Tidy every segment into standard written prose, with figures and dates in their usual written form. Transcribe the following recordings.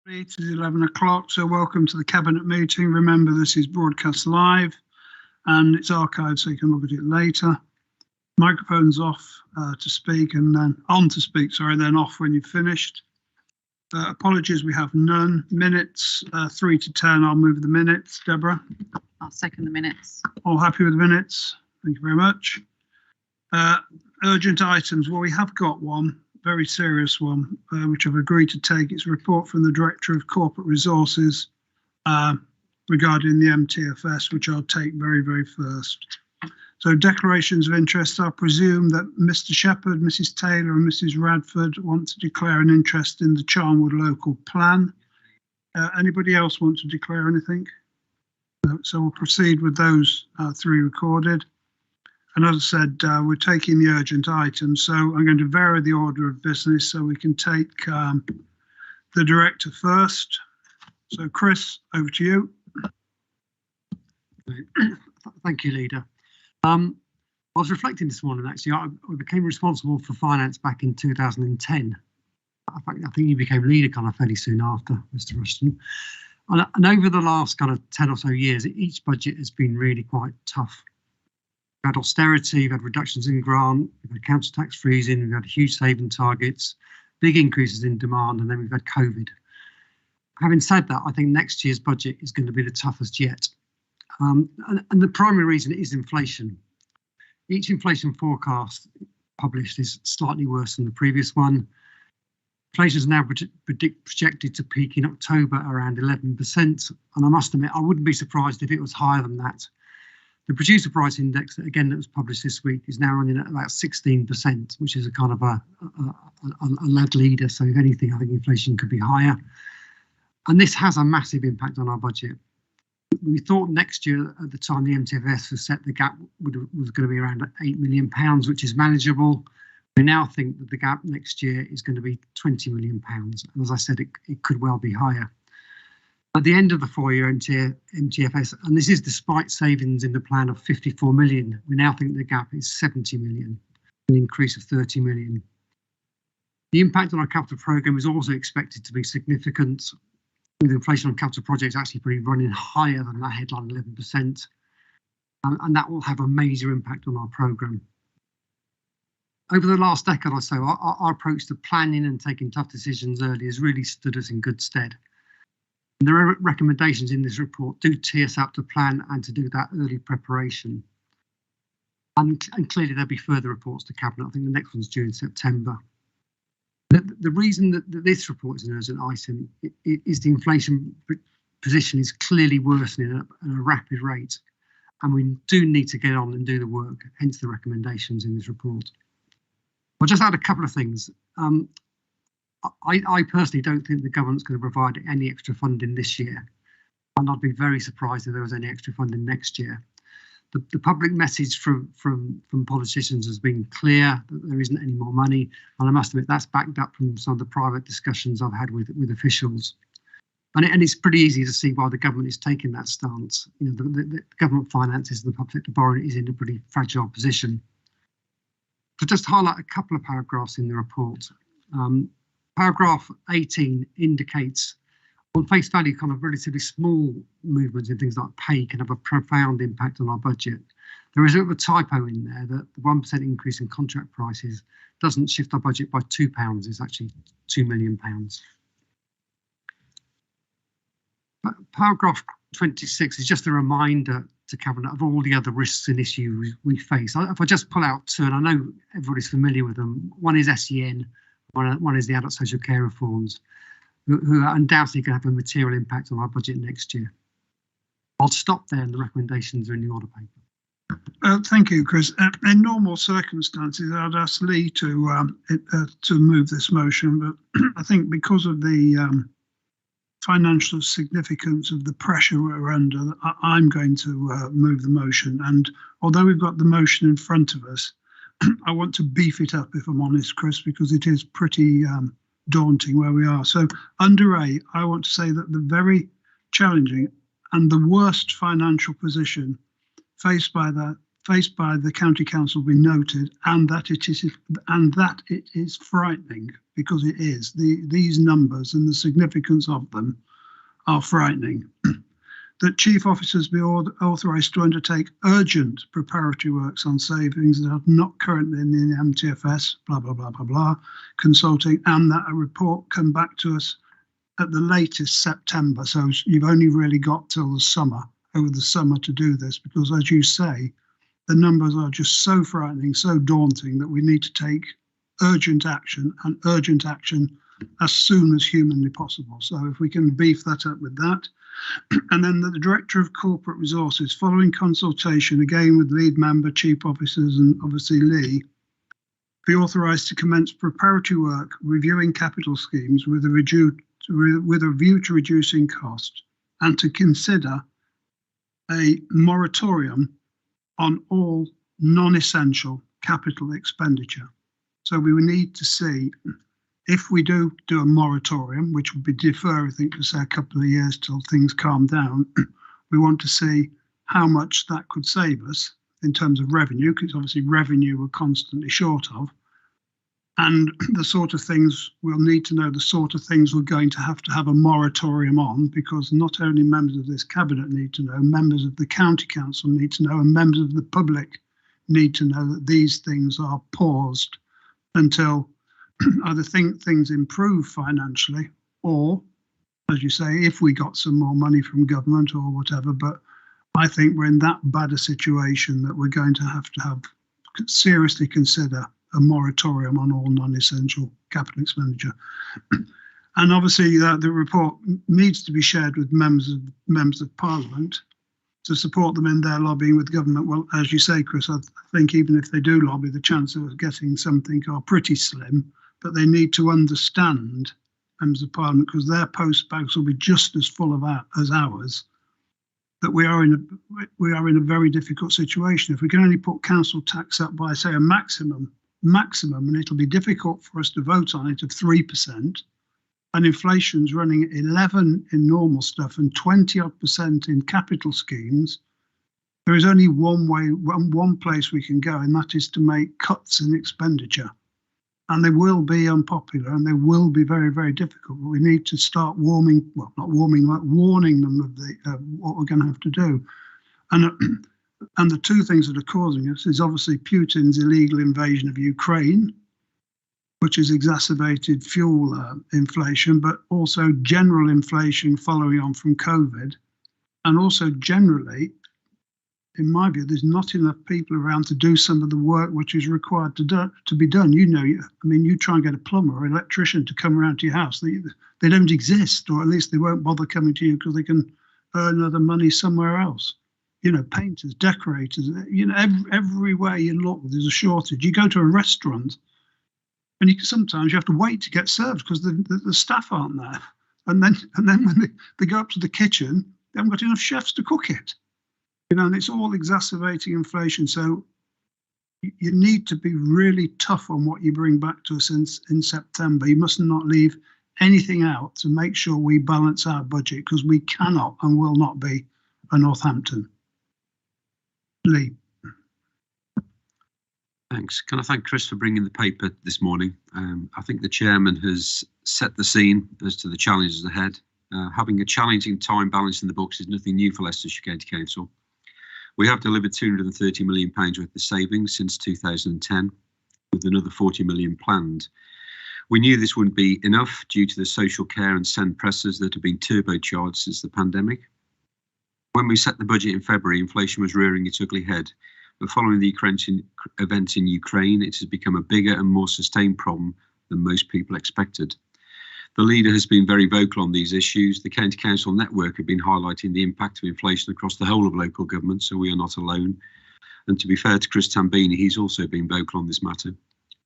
It is 11 o'clock, so welcome to the Cabinet meeting. Remember, this is broadcast live and it's archived so you can look at it later. Microphone's off to speak and then on to speak, sorry, then off when you've finished. Apologies, we have none. Minutes, 3 to 10, I'll move the minutes. Deborah? I'll second the minutes. All happy with the minutes? Thank you very much. Urgent items, well, we have got one. Very serious one, which I've agreed to take. It's a report from the Director of Corporate Resources regarding the MTFS, which I'll take very, very first. So declarations of interest, I presume that Mr. Shepherd, Mrs. Taylor and Mrs. Radford want to declare an interest in the Charnwood local plan. Anybody else want to declare anything? No, so we'll proceed with those three recorded. And as I said, we're taking the urgent items, so I'm going to vary the order of business so we can take the Director first. So Chris, over to you. Thank you, Leader. I was reflecting this morning, actually. I became responsible for finance back in 2010. I think you became leader kind of fairly soon after, Mr. Rushton. And over the last kind of 10 or so years, each budget has been really quite tough. We've had austerity, we've had reductions in grant, we've had council tax freezing, we've had huge saving targets, big increases in demand, and then we've had COVID. Having said that, I think next year's budget is going to be the toughest yet. And the primary reason is inflation. Each inflation forecast published is slightly worse than the previous one. Inflation is now projected to peak in October around 11%. And I must admit, I wouldn't be surprised if it was higher than that. The producer price index, that was published this week, is now running at about 16%, which is a kind of a lad leader. So if anything, I think inflation could be higher. And this has a massive impact on our budget. We thought next year, at the time the MTFS was set, the gap was going to be around £8 million, which is manageable. We now think that the gap next year is going to be £20 million. And as I said, it could well be higher. At the end of the 4-year MTFS, and this is despite savings in the plan of 54 million, we now think the gap is 70 million, an increase of 30 million. The impact on our capital programme is also expected to be significant, with inflation on capital projects actually probably running higher than that headline 11%, and that will have a major impact on our programme. Over the last decade or so, our approach to planning and taking tough decisions early has really stood us in good stead. And there are recommendations in this report do tee us up to plan and to do that early preparation. And clearly there'll be further reports to Cabinet. I think the next one's due in September. The reason that this report is an urgent item is the inflation position is clearly worsening at a rapid rate, and we do need to get on and do the work, hence the recommendations in this report. I'll just add a couple of things. I personally don't think the government's going to provide any extra funding this year, and I'd be very surprised if there was any extra funding next year. The public message from politicians has been clear that there isn't any more money, and I must admit that's backed up from some of the private discussions I've had with officials. And it's pretty easy to see why the government is taking that stance. You know, the government finances and the public sector borrowing is in a pretty fragile position. To just highlight a couple of paragraphs in the report. Paragraph 18 indicates, on face value, kind of relatively small movements in things like pay can have a profound impact on our budget. There is a bit of a typo in there that the 1% increase in contract prices doesn't shift our budget by £2, it's actually £2 million. Paragraph 26 is just a reminder to Cabinet of all the other risks and issues we face. If I just pull out two, and I know everybody's familiar with them, one is SEN, one is the adult social care reforms, who are undoubtedly going to have a material impact on our budget next year. I'll stop there, and the recommendations are in the order paper. Thank you, Chris. In normal circumstances, I'd ask Lee to move this motion, but I think because of the financial significance of the pressure we're under, I'm going to move the motion. And although we've got the motion in front of us, I want to beef it up, if I'm honest, Chris, because it is pretty daunting where we are. So under A, I want to say that the very challenging and the worst financial position faced by the faced by the county council be noted, and that it is frightening, because it is. These numbers and the significance of them are frightening. That chief officers be authorised to undertake urgent preparatory works on savings that are not currently in the MTFS, blah, blah, blah, blah, blah, consulting, and that a report come back to us at the latest September. So you've only really got till the summer, over the summer, to do this, because as you say, the numbers are just so frightening, so daunting, that we need to take urgent action, and urgent action as soon as humanly possible. So if we can beef that up with that. And then the Director of Corporate Resources, following consultation again with lead member, chief officers, and obviously Lee, be authorised to commence preparatory work reviewing capital schemes with a view to reducing cost, and to consider a moratorium on all non-essential capital expenditure. So we would need to see, if we do a moratorium, which would be defer, I think, for say a couple of years till things calm down, we want to see how much that could save us in terms of revenue, because obviously revenue we're constantly short of, and the sort of things we'll need to know, the sort of things we're going to have a moratorium on, because not only members of this cabinet need to know, members of the county council need to know, and members of the public need to know that these things are paused until either things improve financially, or, as you say, if we got some more money from government or whatever. But I think we're in that bad a situation that we're going to have seriously consider a moratorium on all non-essential capital expenditure. And obviously the report needs to be shared with members of Parliament to support them in their lobbying with government. Well, as you say, Chris, I think even if they do lobby, the chances of getting something are pretty slim. But they need to understand, members of Parliament, because their postbags will be just as full of as ours, that we are in a very difficult situation. If we can only put council tax up by, say, a maximum, and it'll be difficult for us to vote on it, of 3%, and inflation's running at 11 in normal stuff and 20% in capital schemes, there is only one place we can go, and that is to make cuts in expenditure. And they will be unpopular, and they will be very, very difficult. But we need to start warning them of what we're going to have to do. And the two things that are causing us is obviously Putin's illegal invasion of Ukraine, which has exacerbated fuel inflation, but also general inflation following on from COVID. And also generally, in my view, there's not enough people around to do some of the work which is required to be done. You know, you try and get a plumber or electrician to come around to your house. They don't exist, or at least they won't bother coming to you because they can earn other money somewhere else. You know, painters, decorators, you know, everywhere you look, there's a shortage. You go to a restaurant and sometimes you have to wait to get served because the staff aren't there. And then when they go up to the kitchen, they haven't got enough chefs to cook it. You know, and it's all exacerbating inflation. So you need to be really tough on what you bring back to us in September. You must not leave anything out to make sure we balance our budget, because we cannot and will not be a Northampton. Lee. Thanks. Can I thank Chris for bringing the paper this morning? I think the chairman has set the scene as to the challenges ahead. Having a challenging time balancing the books is nothing new for Leicestershire County Council. We have delivered £230 million worth of savings since 2010, with another 40 million planned. We knew this wouldn't be enough due to the social care and send pressures that have been turbocharged since the pandemic. When we set the budget in February, inflation was rearing its ugly head, but following the events in Ukraine, it has become a bigger and more sustained problem than most people expected. The leader has been very vocal on these issues. The County Council network have been highlighting the impact of inflation across the whole of local government, so we are not alone. And to be fair to Chris Tambini, he's also been vocal on this matter.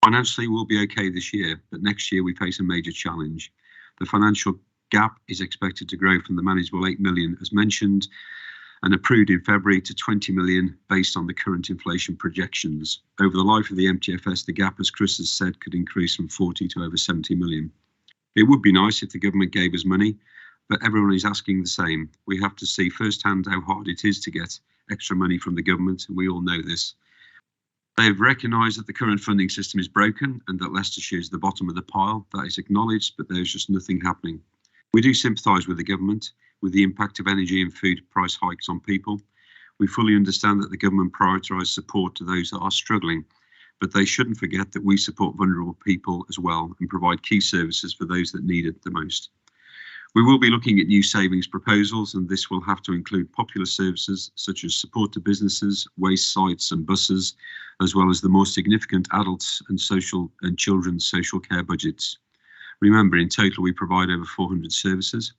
Financially, we'll be okay this year, but next year we face a major challenge. The financial gap is expected to grow from the manageable 8 million, as mentioned, and approved in February, to 20 million based on the current inflation projections. Over the life of the MTFS, the gap, as Chris has said, could increase from 40 to over 70 million. It would be nice if the government gave us money, but everyone is asking the same. We have to see firsthand how hard it is to get extra money from the government, and we all know this. They have recognised that the current funding system is broken and that Leicestershire is the bottom of the pile. That is acknowledged, but there's just nothing happening. We do sympathise with the government, with the impact of energy and food price hikes on people. We fully understand that the government prioritised support to those that are struggling, but they shouldn't forget that we support vulnerable people as well and provide key services for those that need it the most. We will be looking at new savings proposals, and this will have to include popular services such as support to businesses, waste sites and buses, as well as the more significant adults and children's social care budgets. Remember, in total, we provide over 400 services.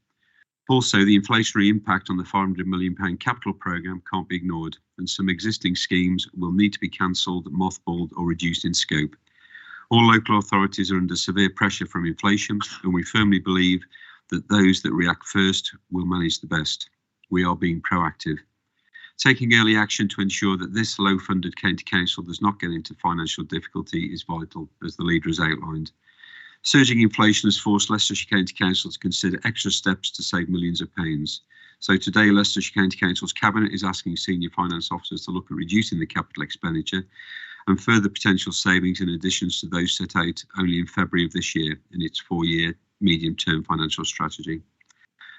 Also, the inflationary impact on the £500 million capital programme can't be ignored, and some existing schemes will need to be cancelled, mothballed or reduced in scope. All local authorities are under severe pressure from inflation, and we firmly believe that those that react first will manage the best. We are being proactive. Taking early action to ensure that this low-funded county council does not get into financial difficulty is vital, as the leader has outlined. Surging inflation has forced Leicestershire County Council to consider extra steps to save millions of pounds. So today, Leicestershire County Council's Cabinet is asking senior finance officers to look at reducing the capital expenditure and further potential savings in addition to those set out only in February of this year in its 4-year medium-term financial strategy.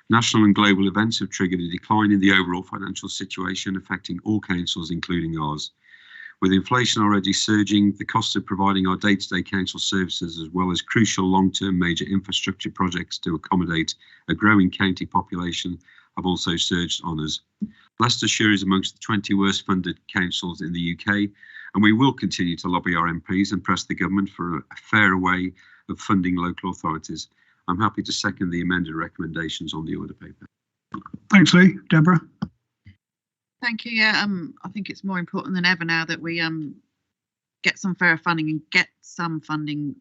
National and global events have triggered a decline in the overall financial situation affecting all councils, including ours. With inflation already surging, the cost of providing our day-to-day council services, as well as crucial long-term major infrastructure projects to accommodate a growing county population, have also surged on us. Leicestershire is amongst the 20 worst funded councils in the UK, and we will continue to lobby our MPs and press the government for a fairer way of funding local authorities. I'm happy to second the amended recommendations on the order paper. Thanks, Lee. Deborah? Thank you. Yeah, I think it's more important than ever now that we get some fairer funding and get some funding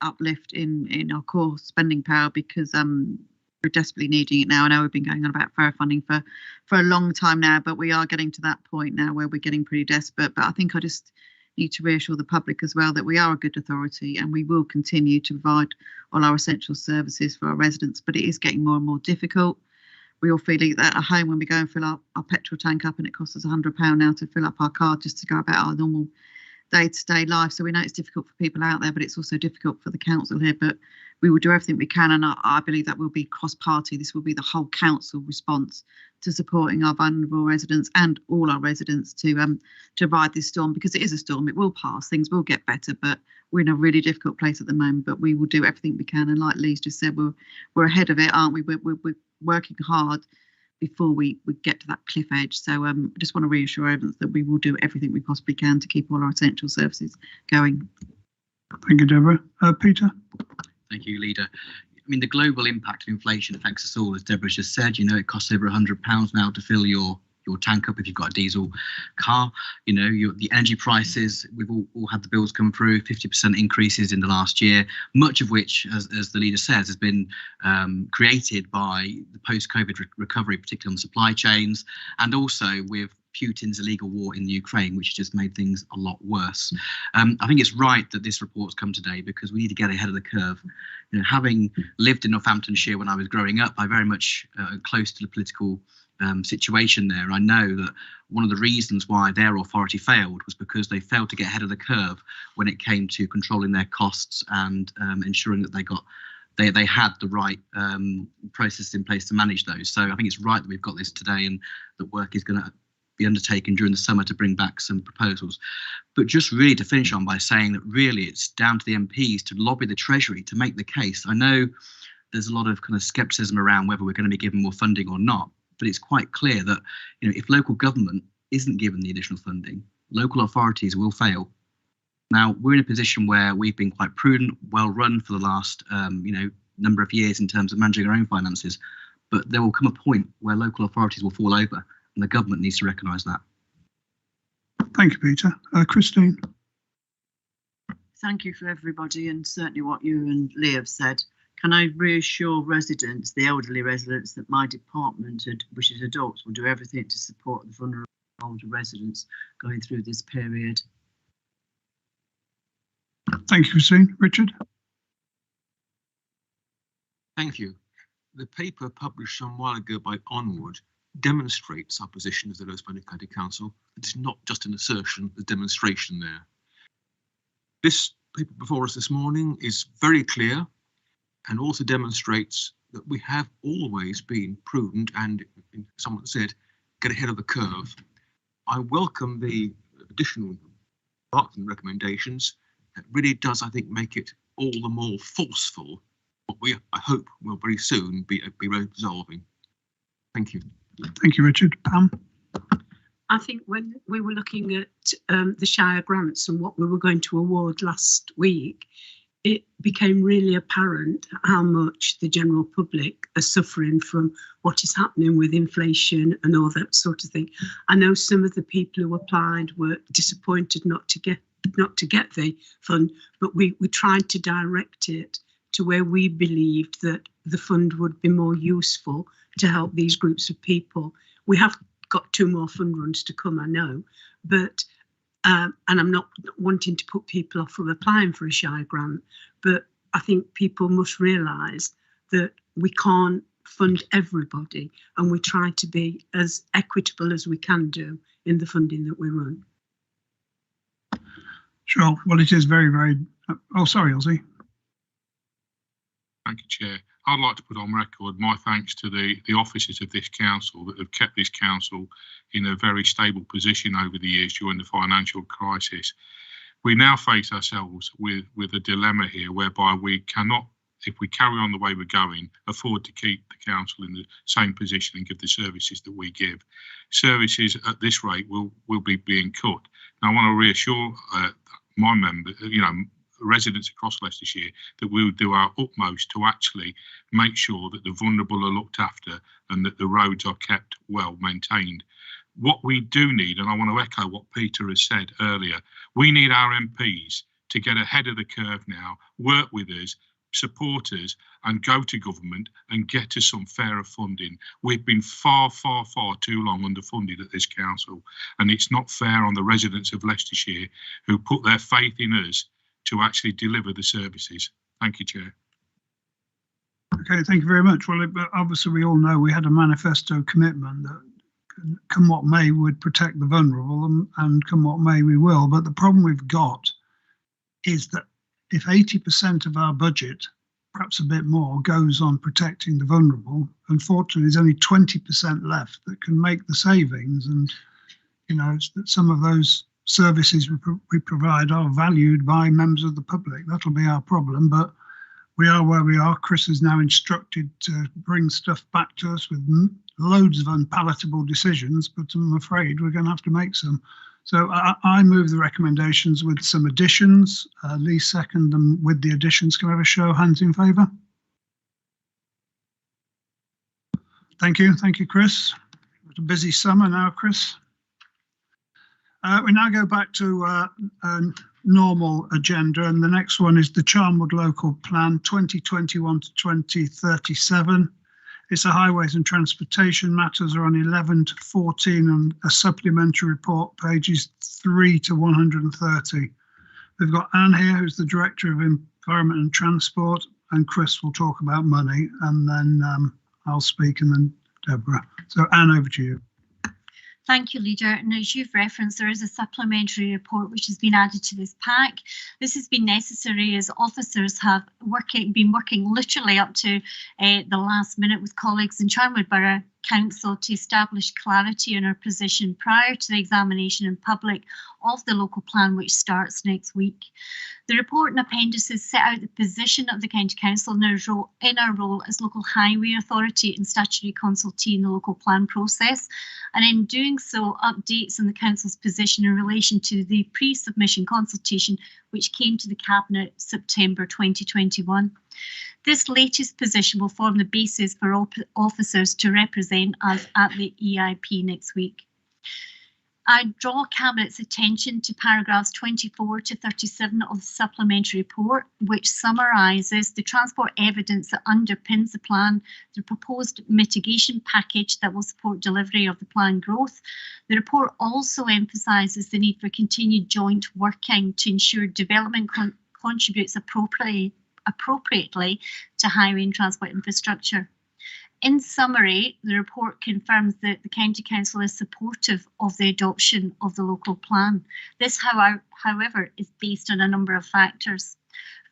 uplift in our core spending power, because we're desperately needing it now. I know we've been going on about fairer funding for a long time now, but we are getting to that point now where we're getting pretty desperate. But I think I just need to reassure the public as well that we are a good authority and we will continue to provide all our essential services for our residents, but it is getting more and more difficult. We all feel that at home when we go and fill our petrol tank up, and it costs us £100 now to fill up our car just to go about our normal day-to-day life. So we know it's difficult for people out there, but it's also difficult for the council here. But we will do everything we can, and I believe that will be cross-party. This will be the whole council response to supporting our vulnerable residents and all our residents to ride this storm, because it is a storm. It will pass. Things will get better, but we're in a really difficult place at the moment. But we will do everything we can, and like Lee's just said, we're ahead of it, aren't we? We're working hard before we get to that cliff edge. So I just want to reassure everyone that we will do everything we possibly can to keep all our essential services going. Thank you, Deborah. Peter? Thank you, Leader. I mean, the global impact of inflation affects us all, as Deborah's just said. You know, it costs over £100 now to fill your tank up if you've got a diesel car. You know, the energy prices, we've all had the bills come through, 50% increases in the last year, much of which, as the leader says, has been created by the post-COVID recovery, particularly on the supply chains, and also with Putin's illegal war in the Ukraine, which just made things a lot worse. I think it's right that this report's come today because we need to get ahead of the curve. You know, having lived in Northamptonshire when I was growing up, I very much close to the political situation there. I know that one of the reasons why their authority failed was because they failed to get ahead of the curve when it came to controlling their costs and ensuring that they had the right processes in place to manage those. So I think it's right that we've got this today and that work is going to be undertaken during the summer to bring back some proposals. But just really to finish on by saying that really it's down to the MPs to lobby the Treasury to make the case. I know there's a lot of kind of scepticism around whether we're going to be given more funding or not, but it's quite clear that, you know, if local government isn't given the additional funding, local authorities will fail. Now, we're in a position where we've been quite prudent, well run for the last number of years in terms of managing our own finances, but there will come a point where local authorities will fall over, and the government needs to recognise that. Thank you, Peter. Christine? Thank you for everybody, and certainly what you and Lee have said. Can I reassure residents, the elderly residents, that my department, which is adults, will do everything to support the vulnerable older residents going through this period? Thank you, Christine. Richard? Thank you. The paper published some while ago by Onward demonstrates our position as the Low Spending County Council. It is not just an assertion, a demonstration there. This paper before us this morning is very clear and also demonstrates that we have always been prudent and, someone said, get ahead of the curve. I welcome the additional part and recommendations. That really does, I think, make it all the more forceful what we, I hope, will very soon be resolving. Thank you. Thank you, Richard. Pam? I think when we were looking at the Shire grants and what we were going to award last week, it became really apparent how much the general public are suffering from what is happening with inflation and all that sort of thing. I know some of the people who applied were disappointed not to get the fund, but we tried to direct it to where we believed that the fund would be more useful to help these groups of people. We have got 2 more fund runs to come, I know, but and I'm not wanting to put people off from applying for a Shire grant, but I think people must realise that we can't fund everybody, and we try to be as equitable as we can do in the funding that we run. Sure. Well, it is very, very... Oh, sorry, Ozzy. Thank you, Chair. I'd like to put on record my thanks to the officers of this council that have kept this council in a very stable position over the years during the financial crisis. We now face ourselves with a dilemma here whereby we cannot, if we carry on the way we're going, afford to keep the council in the same position and give the services that we give. Services at this rate will be being cut. Now, I want to reassure my members, residents across Leicestershire, that we will do our utmost to actually make sure that the vulnerable are looked after and that the roads are kept well maintained. What we do need, and I want to echo what Peter has said earlier, we need our MPs to get ahead of the curve now, work with us, support us, and go to government and get us some fairer funding. We've been far, far, far too long underfunded at this council, and it's not fair on the residents of Leicestershire who put their faith in us to actually deliver the services. Thank you, Chair. Okay, thank you very much. Well, obviously we all know we had a manifesto commitment that come what may would protect the vulnerable, and come what may we will. But the problem we've got is that if 80% of our budget, perhaps a bit more, goes on protecting the vulnerable, unfortunately there's only 20% left that can make the savings. And it's that some of those services we provide are valued by members of the public. That'll be our problem, but we are where we are. Chris is now instructed to bring stuff back to us with loads of unpalatable decisions, but I'm afraid we're going to have to make some. So I move the recommendations with some additions. Lee second them with the additions. Can I have a show of hands in favour? Thank you, Chris. It's a busy summer now, Chris. We now go back to a normal agenda, and the next one is the Charnwood Local Plan 2021 to 2037. It's a highways and transportation matters are on 11 to 14 and a supplementary report, pages 3 to 130. We've got Anne here, who's the Director of Environment and Transport, and Chris will talk about money, and then I'll speak, and then Deborah. So Anne, over to you. Thank you, Leader. And as you've referenced, there is a supplementary report which has been added to this pack. This has been necessary as officers have been working literally up to the last minute with colleagues in Charnwood Borough Council to establish clarity in our position prior to the examination in public of the local plan, which starts next week. The report and appendices set out the position of the County Council in our role as local highway authority and statutory consultee in the local plan process, and in doing so updates on the Council's position in relation to the pre-submission consultation which came to the Cabinet September 2021. This latest position will form the basis for all officers to represent us at the EIP next week. I draw Cabinet's attention to paragraphs 24 to 37 of the supplementary report, which summarises the transport evidence that underpins the plan, the proposed mitigation package that will support delivery of the plan growth. The report also emphasises the need for continued joint working to ensure development contributes appropriately to highway and transport infrastructure. In summary, the report confirms that the County Council is supportive of the adoption of the local plan. This, however, is based on a number of factors.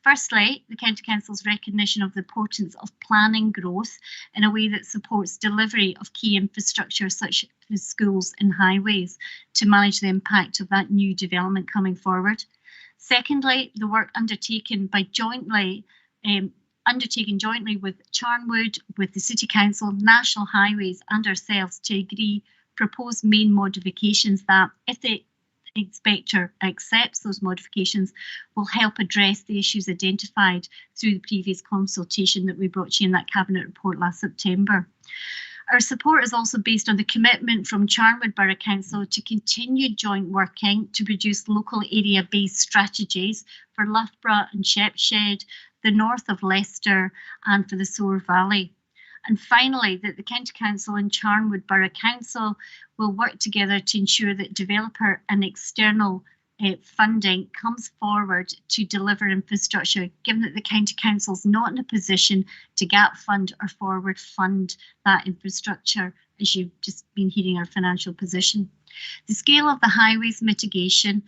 Firstly, the County Council's recognition of the importance of planning growth in a way that supports delivery of key infrastructure such as schools and highways to manage the impact of that new development coming forward. Secondly, the work undertaken jointly with Charnwood, with the City Council, National Highways and ourselves to agree proposed main modifications that, if the Inspector accepts those modifications, will help address the issues identified through the previous consultation that we brought you in that Cabinet report last September. Our support is also based on the commitment from Charnwood Borough Council to continue joint working to produce local area-based strategies for Loughborough and Shepshed, the north of Leicester and for the Soar Valley. And finally, that the County Council and Charnwood Borough Council will work together to ensure that developer and external funding comes forward to deliver infrastructure, given that the County Council is not in a position to gap fund or forward fund that infrastructure, as you've just been hearing our financial position. The scale of the highways mitigation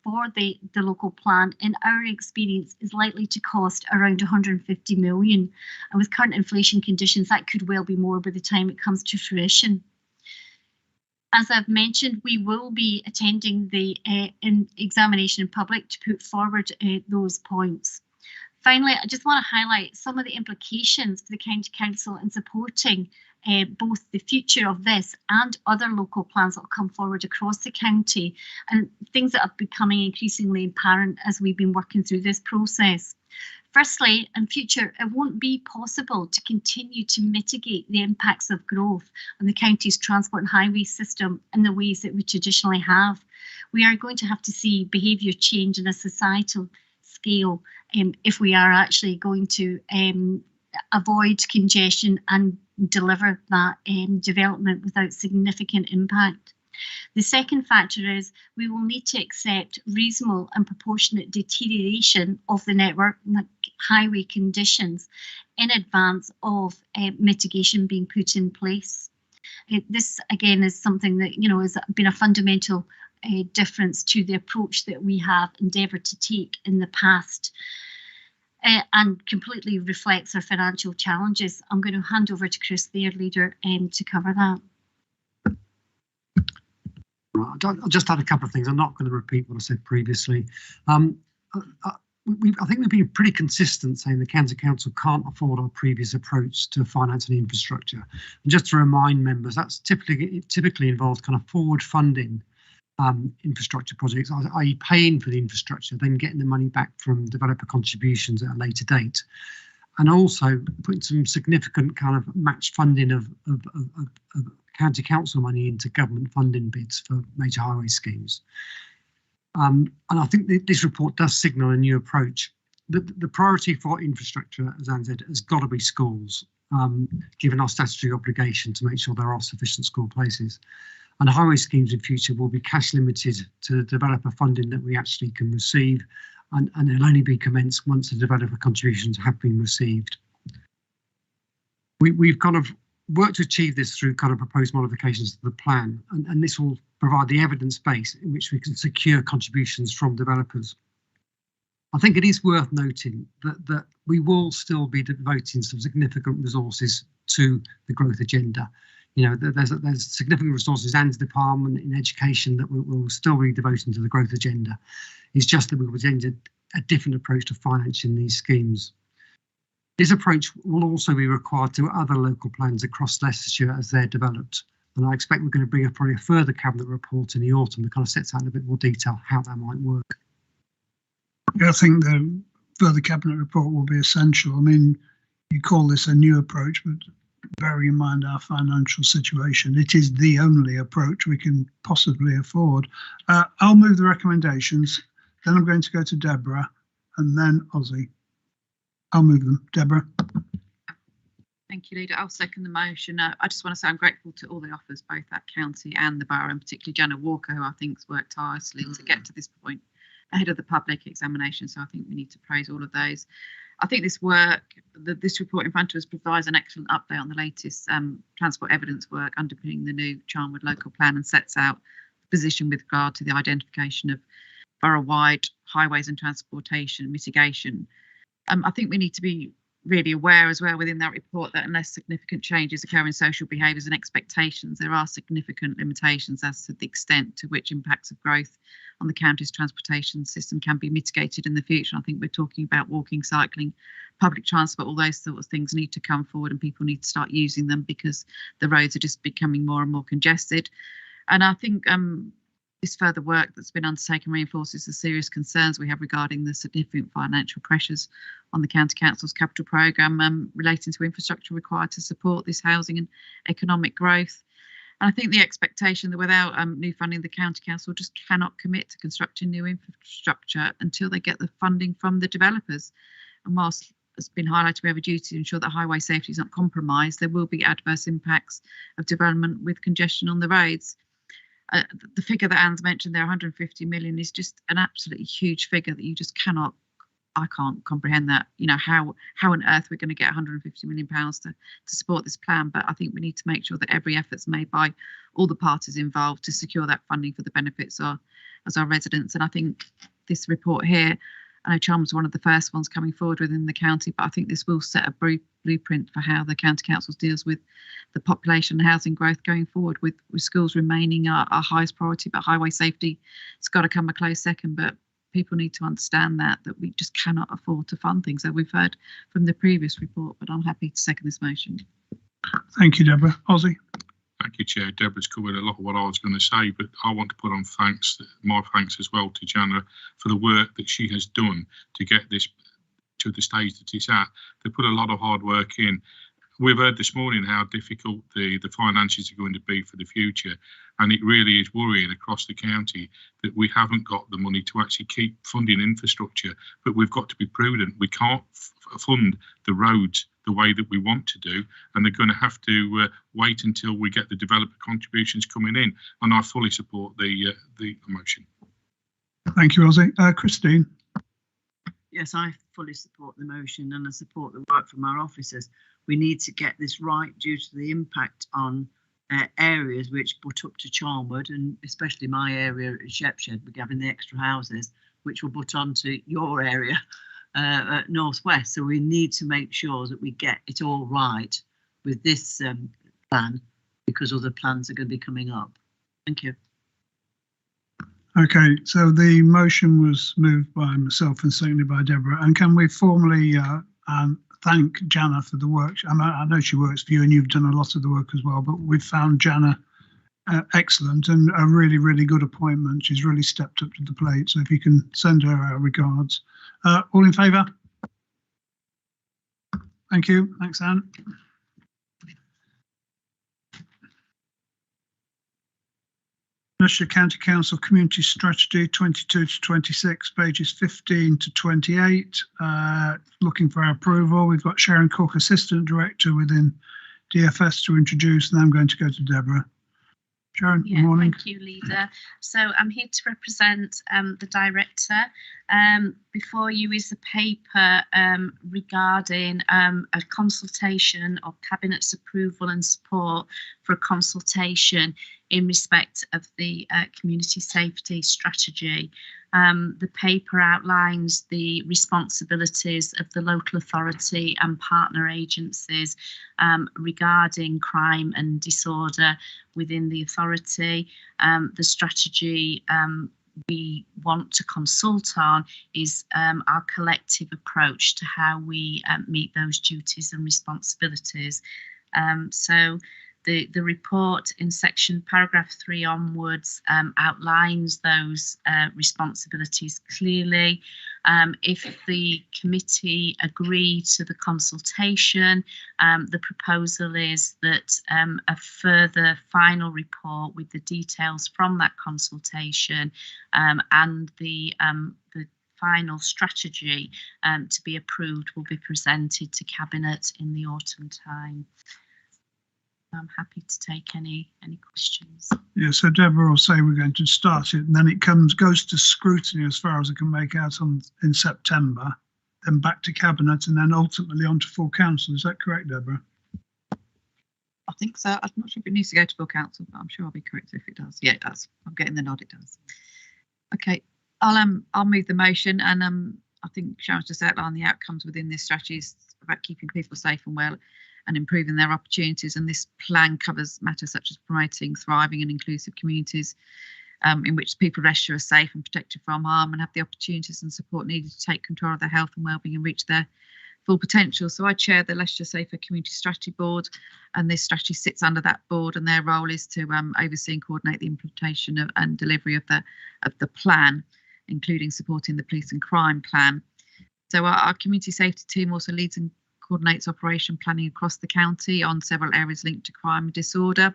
for the local plan, in our experience, is likely to cost around 150 million. And with current inflation conditions, that could well be more by the time it comes to fruition. As I've mentioned, we will be attending the examination in public to put forward those points. Finally, I just want to highlight some of the implications for the County Council in supporting both the future of this and other local plans that will come forward across the county, and things that are becoming increasingly apparent as we've been working through this process. Firstly, in future, it won't be possible to continue to mitigate the impacts of growth on the county's transport and highway system in the ways that we traditionally have. We are going to have to see behaviour change on a societal scale if we are actually going to avoid congestion and deliver that development without significant impact. The second factor is we will need to accept reasonable and proportionate deterioration of the network and highway conditions in advance of mitigation being put in place. This again is something that has been a fundamental difference to the approach that we have endeavoured to take in the past. And completely reflects our financial challenges. I'm going to hand over to Chris, their leader, to cover that. Right, I'll just add a couple of things. I'm not going to repeat what I said previously. I think we've been pretty consistent saying the County Council can't afford our previous approach to finance and infrastructure. And just to remind members, that's typically involved kind of forward funding infrastructure projects, i.e. paying for the infrastructure, then getting the money back from developer contributions at a later date. And also putting some significant kind of match funding of county council money into government funding bids for major highway schemes. And I think this report does signal a new approach. The priority for infrastructure, as Anne said, has got to be schools, given our statutory obligation to make sure there are sufficient school places. And highway schemes in future will be cash limited to the developer funding that we actually can receive, and it'll only be commenced once the developer contributions have been received. We've kind of worked to achieve this through kind of proposed modifications to the plan, and this will provide the evidence base in which we can secure contributions from developers. I think it is worth noting that we will still be devoting some significant resources to the growth agenda. There's significant resources and department in education that we'll still be devoting to the growth agenda. It's just that we will change a different approach to financing these schemes. This approach will also be required to other local plans across Leicestershire as they're developed. And I expect we're going to bring probably a further Cabinet report in the autumn that kind of sets out in a bit more detail how that might work. Yeah, I think the further Cabinet report will be essential. I mean, you call this a new approach, but bearing in mind our financial situation, it is the only approach we can possibly afford. I'll move the recommendations, then I'm going to go to Deborah and then Ozzy. I'll move them. Deborah. Thank you, Leader. I'll second the motion. I just want to say I'm grateful to all the offers, both at county and the borough, and particularly Janet Walker, who I think's worked tirelessly to get to this point ahead of the public examination. So I think we need to praise all of those. I think this work, this report in front of us provides an excellent update on the latest transport evidence work underpinning the new Charnwood local plan and sets out the position with regard to the identification of borough-wide highways and transportation mitigation. I think we need to be really aware as well within that report that unless significant changes occur in social behaviours and expectations, there are significant limitations as to the extent to which impacts of growth on the county's transportation system can be mitigated in the future. I think we're talking about walking, cycling, public transport, all those sort of things need to come forward and people need to start using them because the roads are just becoming more and more congested. And I think this further work that's been undertaken reinforces the serious concerns we have regarding the significant financial pressures on the County Council's capital programme relating to infrastructure required to support this housing and economic growth. And I think the expectation that without new funding, the County Council just cannot commit to constructing new infrastructure until they get the funding from the developers. And whilst it's been highlighted, we have a duty to ensure that highway safety is not compromised, there will be adverse impacts of development with congestion on the roads. The figure that Anne's mentioned there, 150 million, is just an absolutely huge figure that you just cannot, I can't comprehend that, you know, how on earth we're going to get 150 million pounds to support this plan. But I think we need to make sure that every effort's made by all the parties involved to secure that funding for the benefits of our residents. And I think this report here, I know Charnwood's one of the first ones coming forward within the county, but I think this will set a blueprint for how the County Council deals with the population and housing growth going forward, with schools remaining our highest priority, but highway safety has got to come a close second. But people need to understand that we just cannot afford to fund things that we've heard from the previous report. But I'm happy to second this motion. Thank you, Deborah. Ozzy. Thank you, Chair. Deborah's covered a lot of what I was going to say, but I want to put on my thanks as well to Jana for the work that she has done to get this to the stage that it's at. They put a lot of hard work in. We've heard this morning how difficult the finances are going to be for the future, and it really is worrying across the county that we haven't got the money to actually keep funding infrastructure. But we've got to be prudent. We can't fund the roads the way that we want to do, and they're going to have to wait until we get the developer contributions coming in. And I fully support the motion. Thank you, Ozzy. Christine. Yes, I fully support the motion and I support the work from our officers. We need to get this right due to the impact on areas which butt up to Charnwood, and especially my area at Shepshed, we're having the extra houses which will butt onto your area at Northwest. So we need to make sure that we get it all right with this plan, because other plans are going to be coming up. Thank you. Okay, so the motion was moved by myself and seconded by Deborah. And can we formally thank Jana for the work? I know she works for you and you've done a lot of the work as well, but we've found Jana excellent and a really, really good appointment. She's really stepped up to the plate. So if you can send her our regards. All in favour? Thank you. Thanks, Anne. Leicester County Council Community Strategy 22 to 26, pages 15 to 28. Looking for our approval. We've got Sharon Cook, Assistant Director within DFS, to introduce, and I'm going to go to Deborah. Sharon, good morning. Thank you, Leader. So I'm here to represent the Director. Before you is a paper regarding a consultation or Cabinet's approval and support for a consultation in respect of the community safety strategy. The paper outlines the responsibilities of the local authority and partner agencies regarding crime and disorder within the authority. The strategy we want to consult on is our collective approach to how we meet those duties and responsibilities. So the report in section paragraph 3 onwards outlines those responsibilities clearly. If the committee agree to the consultation, the proposal is that a further final report with the details from that consultation and the final strategy to be approved will be presented to Cabinet in the autumn time. I'm happy to take any questions. Yeah, so Deborah will say we're going to start it, and then it goes to scrutiny as far as it can make out in September, then back to Cabinet, and then ultimately on to full council. Is that correct, Deborah? I think so. I'm not sure if it needs to go to full council, but I'm sure I'll be correct if it does. Yeah, it does. I'm getting the nod. It does. Okay, I'll move the motion, and I think Sharon's just outlined the outcomes within this strategy is about keeping people safe and well, and improving their opportunities. And this plan covers matters such as promoting thriving and inclusive communities, in which people of Leicester are safe and protected from harm and have the opportunities and support needed to take control of their health and wellbeing and reach their full potential. So I chair the Leicester Safer Community Strategy Board, and this strategy sits under that board, and their role is to oversee and coordinate the implementation of, and delivery of the plan, including supporting the police and crime plan. So our community safety team also leads and coordinates operation planning across the county on several areas linked to crime and disorder.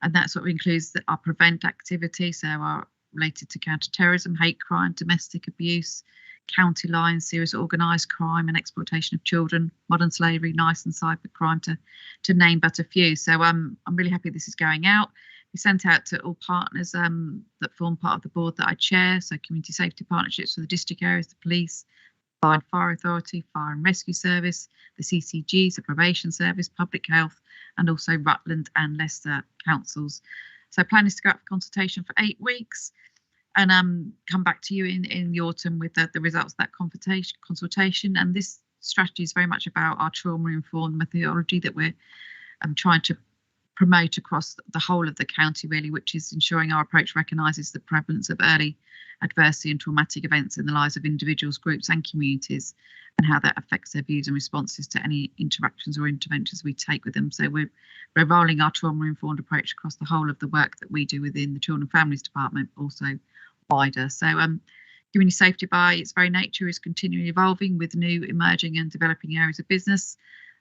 And that sort of includes our prevent activity, so our related to counter-terrorism, hate crime, domestic abuse, county lines, serious organised crime and exploitation of children, modern slavery, nice and cyber crime, to name but a few. So I'm really happy this is going out. We sent out to all partners that form part of the board that I chair, so community safety partnerships for the district areas, the police, Fire Authority, Fire and Rescue Service, the CCGs, the Probation Service, Public Health, and also Rutland and Leicester councils. So plan is to go out for consultation for 8 weeks, and come back to you in the autumn with the results of that consultation. And this strategy is very much about our trauma-informed methodology that we're trying to promote across the whole of the county, really, which is ensuring our approach recognises the prevalence of early adversity and traumatic events in the lives of individuals, groups and communities, and how that affects their views and responses to any interactions or interventions we take with them. So we're rolling our trauma-informed approach across the whole of the work that we do within the Children and Families Department, also wider. So community safety by its very nature is continually evolving with new emerging and developing areas of business,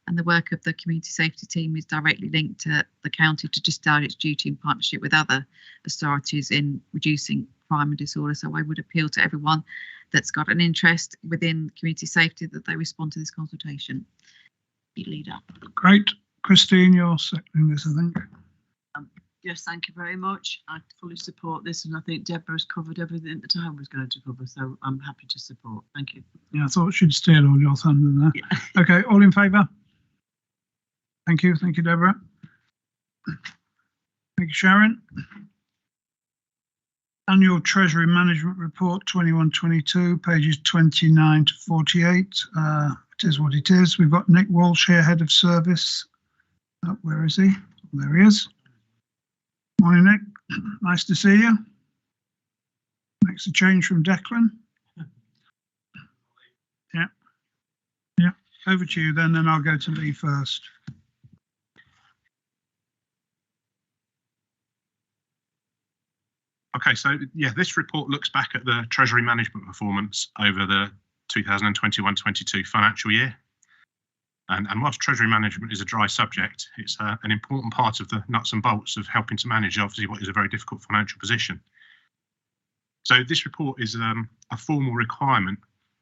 and the work of the community safety team is directly linked to the county to discharge its duty in partnership with other authorities in reducing crime and disorder. So I would appeal to everyone that's got an interest within community safety that they respond to this consultation. Leader. Great. Christine, you're seconding this, I think. Yes, thank you very much. I fully support this, and I think Deborah's covered everything that I was going to cover, so I'm happy to support. Thank you. Yeah, I thought she'd steal all your thunder there. Yeah. Okay, all in favour? Thank you, Deborah. Thank you, Sharon. Annual Treasury Management Report 21-22, pages 29 to 48. It is what it is. We've got Nick Walsh here, Head of Service. Where is he? There he is. Morning, Nick. Nice to see you. Makes a change from Declan. Yeah. Over to you then I'll go to Lee first. Okay, so yeah, this report looks back at the Treasury management performance over the 2021-22 financial year. And whilst Treasury management is a dry subject, it's an important part of the nuts and bolts of helping to manage, obviously, what is a very difficult financial position. So this report is a formal requirement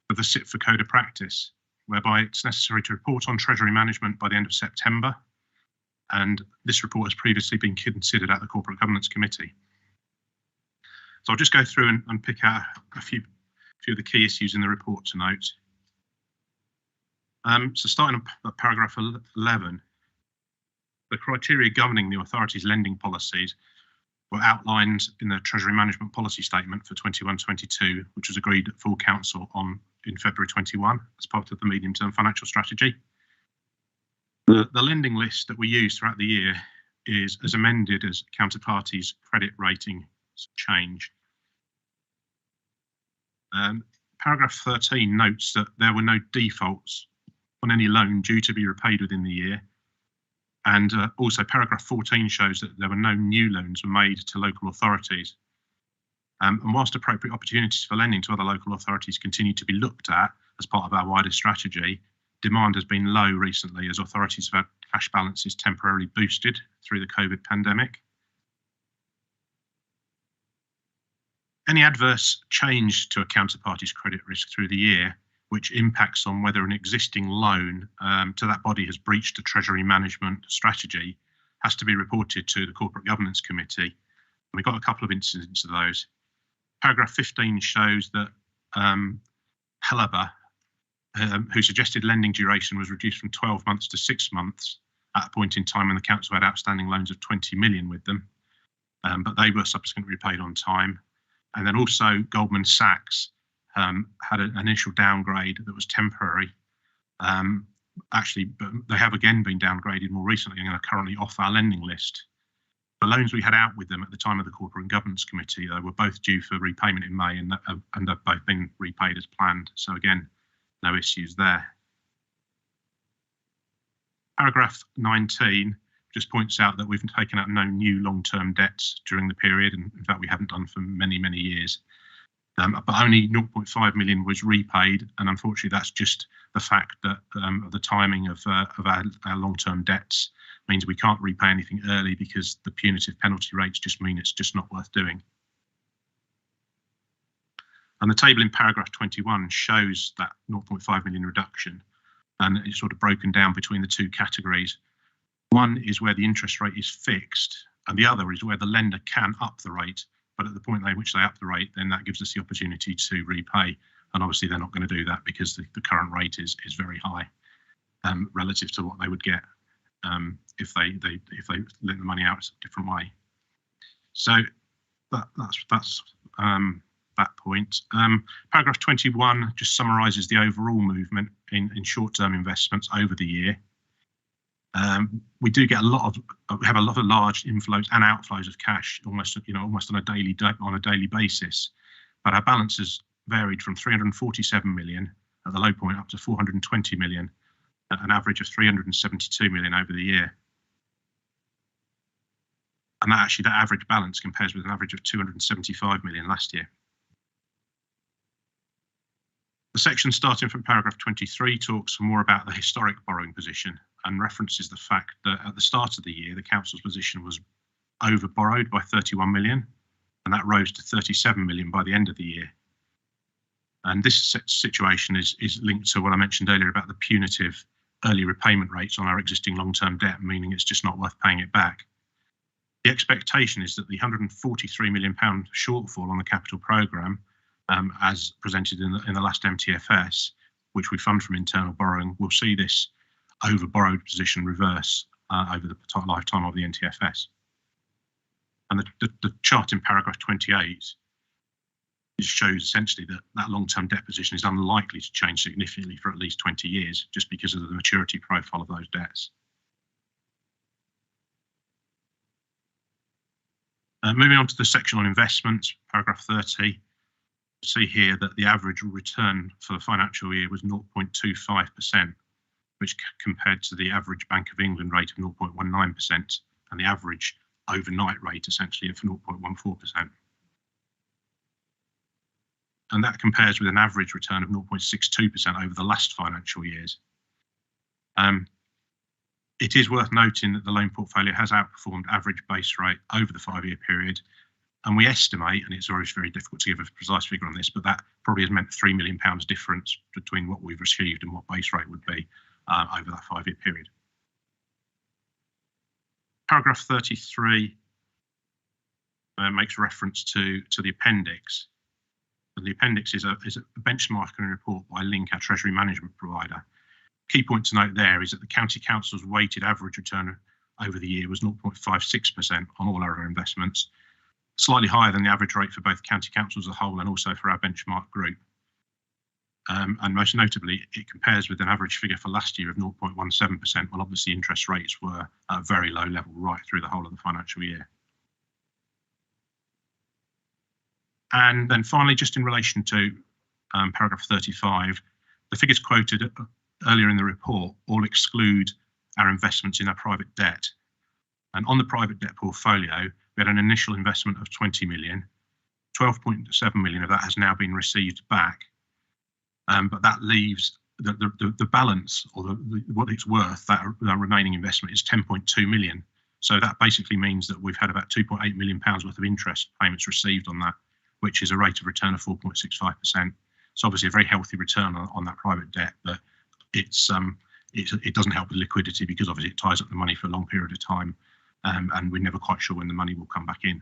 of the SIPFA Code of Practice, whereby it's necessary to report on Treasury management by the end of September. And this report has previously been considered at the Corporate Governance Committee. So I'll just go through and pick out a few of the key issues in the report to note. So starting at paragraph 11, the criteria governing the authority's lending policies were outlined in the Treasury Management Policy Statement for 21-22, which was agreed at full council in February 21 as part of the medium-term financial strategy. The lending list that we use throughout the year is as amended as counterparties' credit ratings change. Paragraph 13 notes that there were no defaults on any loan due to be repaid within the year. And also paragraph 14 shows that there were no new loans were made to local authorities. And whilst appropriate opportunities for lending to other local authorities continue to be looked at as part of our wider strategy, demand has been low recently as authorities have had cash balances temporarily boosted through the COVID pandemic. Any adverse change to a counterparty's credit risk through the year, which impacts on whether an existing loan to that body has breached a Treasury management strategy, has to be reported to the Corporate Governance Committee. And we've got a couple of instances of those. Paragraph 15 shows that Helaba who suggested lending duration was reduced from 12 months to 6 months at a point in time when the council had outstanding loans of 20 million with them, but they were subsequently repaid on time. And then also Goldman Sachs had an initial downgrade that was temporary. Actually, but they have again been downgraded more recently and are currently off our lending list. The loans we had out with them at the time of the Corporate and Governance Committee, they were both due for repayment in May and have both been repaid as planned. So again, no issues there. Paragraph 19 just points out that we've taken out no new long-term debts during the period, and in fact we haven't done for many, many years. But only 0.5 million was repaid, and unfortunately that's just the fact that the timing of our long-term debts means we can't repay anything early because the punitive penalty rates just mean it's just not worth doing. And the table in paragraph 21 shows that 0.5 million reduction, and it's sort of broken down between the two categories. One is where the interest rate is fixed, and the other is where the lender can up the rate, but at the point at which they up the rate, then that gives us the opportunity to repay. And obviously they're not going to do that because the current rate is very high relative to what they would get if they lent the money out a different way. So that's that point. Paragraph 21 just summarises the overall movement in short-term investments over the year. We do get we have a lot of large inflows and outflows of cash almost on a daily basis, but our balances varied from 347 million at the low point up to 420 million at an average of 372 million over the year. And that average balance compares with an average of 275 million last year. The section starting from paragraph 23 talks more about the historic borrowing position and references the fact that at the start of the year, the council's position was over borrowed by 31 million, and that rose to 37 million by the end of the year. And this situation is linked to what I mentioned earlier about the punitive early repayment rates on our existing long-term debt, meaning it's just not worth paying it back. The expectation is that the £143 million shortfall on the capital programme, as presented in the last MTFS, which we fund from internal borrowing, will see this over-borrowed position reverse over the lifetime of the NTFS. And the chart in paragraph 28 shows essentially that long-term debt position is unlikely to change significantly for at least 20 years, just because of the maturity profile of those debts. Moving on to the section on investments, paragraph 30, you see here that the average return for the financial year was 0.25%, which compared to the average Bank of England rate of 0.19% and the average overnight rate essentially of 0.14%. And that compares with an average return of 0.62% over the last financial years. It is worth noting that the loan portfolio has outperformed average base rate over the 5-year period. And we estimate, and it's always very difficult to give a precise figure on this, but that probably has meant £3 million difference between what we've received and what base rate would be over that 5-year period. Paragraph 33 makes reference to the appendix. And the appendix is a benchmarking report by Link, our Treasury management provider. Key point to note there is that the County Council's weighted average return over the year was 0.56% on all our investments, slightly higher than the average rate for both County Councils as a whole and also for our benchmark group. And most notably, it compares with an average figure for last year of 0.17%, while obviously interest rates were at a very low level right through the whole of the financial year. And then finally, just in relation to paragraph 35, the figures quoted earlier in the report all exclude our investments in our private debt. And on the private debt portfolio, we had an initial investment of 20 million. 12.7 million of that has now been received back. But that leaves the balance, or what it's worth, that remaining investment is 10.2 million. So that basically means that we've had about £2.8 million worth of interest payments received on that, which is a rate of return of 4.65%. It's obviously a very healthy return on that private debt, but it doesn't help with liquidity because obviously it ties up the money for a long period of time, and we're never quite sure when the money will come back in.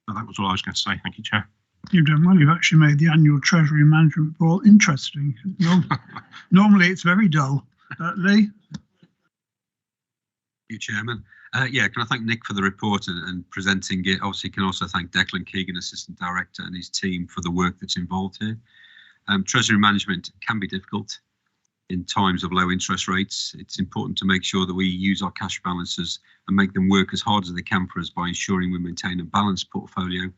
So that was all I was going to say. Thank you, Chair. You've done well. You've actually made the annual Treasury Management Report interesting. Normally it's very dull. Lee? Thank you, Chairman. Yeah, can I thank Nick for the report and presenting it. Obviously, can also thank Declan Keegan, Assistant Director, and his team for the work that's involved here. Treasury management can be difficult in times of low interest rates. It's important to make sure that we use our cash balances and make them work as hard as they can for us by ensuring we maintain a balanced portfolio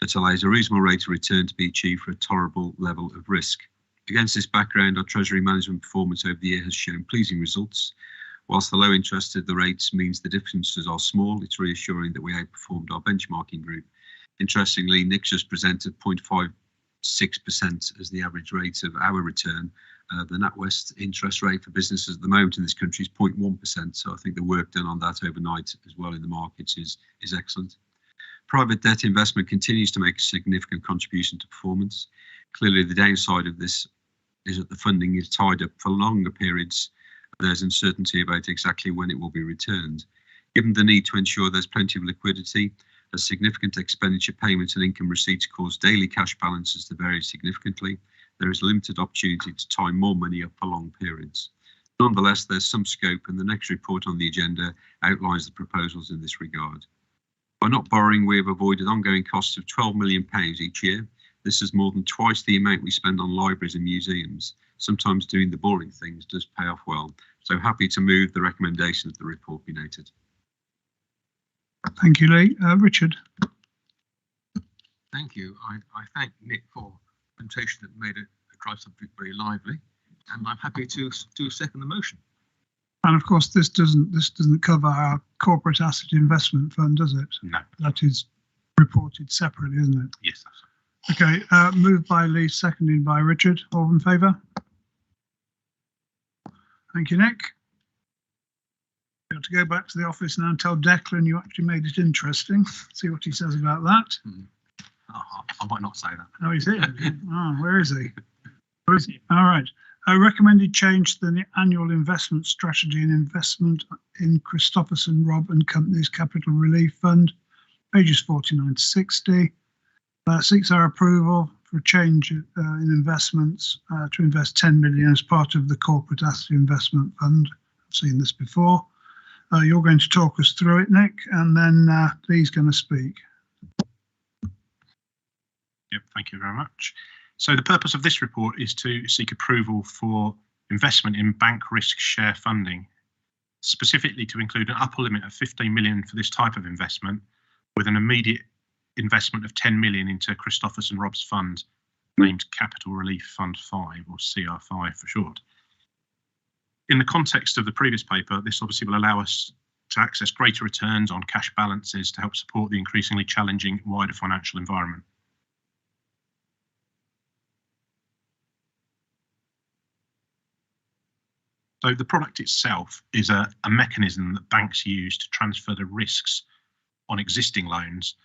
that allows a reasonable rate of return to be achieved for a tolerable level of risk. Against this background, our Treasury management performance over the year has shown pleasing results. Whilst the low interest of the rates means the differences are small, it's reassuring that we outperformed our benchmarking group. Interestingly, Nick just presented 0.56% as the average rate of our return. The NatWest interest rate for businesses at the moment in this country is 0.1%. So I think the work done on that overnight as well in the markets is excellent. Private debt investment continues to make a significant contribution to performance. Clearly, the downside of this is that the funding is tied up for longer periods. There's uncertainty about exactly when it will be returned. Given the need to ensure there's plenty of liquidity, as significant expenditure payments and income receipts cause daily cash balances to vary significantly, there is limited opportunity to tie more money up for long periods. Nonetheless, there's some scope, and the next report on the agenda outlines the proposals in this regard. By not borrowing, we have avoided ongoing costs of £12 million each year. This is more than twice the amount we spend on libraries and museums. Sometimes doing the boring things does pay off well. So happy to move the recommendation that the report be noted. Thank you, Lee. Richard? Thank you. I thank Nick for the presentation that made it a dry subject very lively, and I'm happy to second the motion. And of course, this doesn't cover our corporate asset investment fund, does it? No. That is reported separately, isn't it? Yes, that's Okay, moved by Lee, seconded by Richard. All in favour? Thank you, Nick. Got to go back to the office now and tell Declan you actually made it interesting. See what he says about that. I might not say that. Oh, he's here. Oh, where is he? Where is he? All right. A recommended change to the annual investment strategy and investment in Christopherson, Robb and Company's Capital Relief Fund, pages 49 to 60. Seeks our approval for a change in investments to invest 10 million as part of the Corporate Asset Investment Fund. I've seen this before. You're going to talk us through it, Nick, and then Lee's going to speak. Yep, thank you very much. So the purpose of this report is to seek approval for investment in bank risk share funding, specifically to include an upper limit of 15 million for this type of investment, with an immediate investment of 10 million into Christopherson Robb's fund, named Capital Relief Fund 5, or CR5 for short. In the context of the previous paper, this obviously will allow us to access greater returns on cash balances to help support the increasingly challenging wider financial environment. So the product itself is a mechanism that banks use to transfer the risks on existing loans,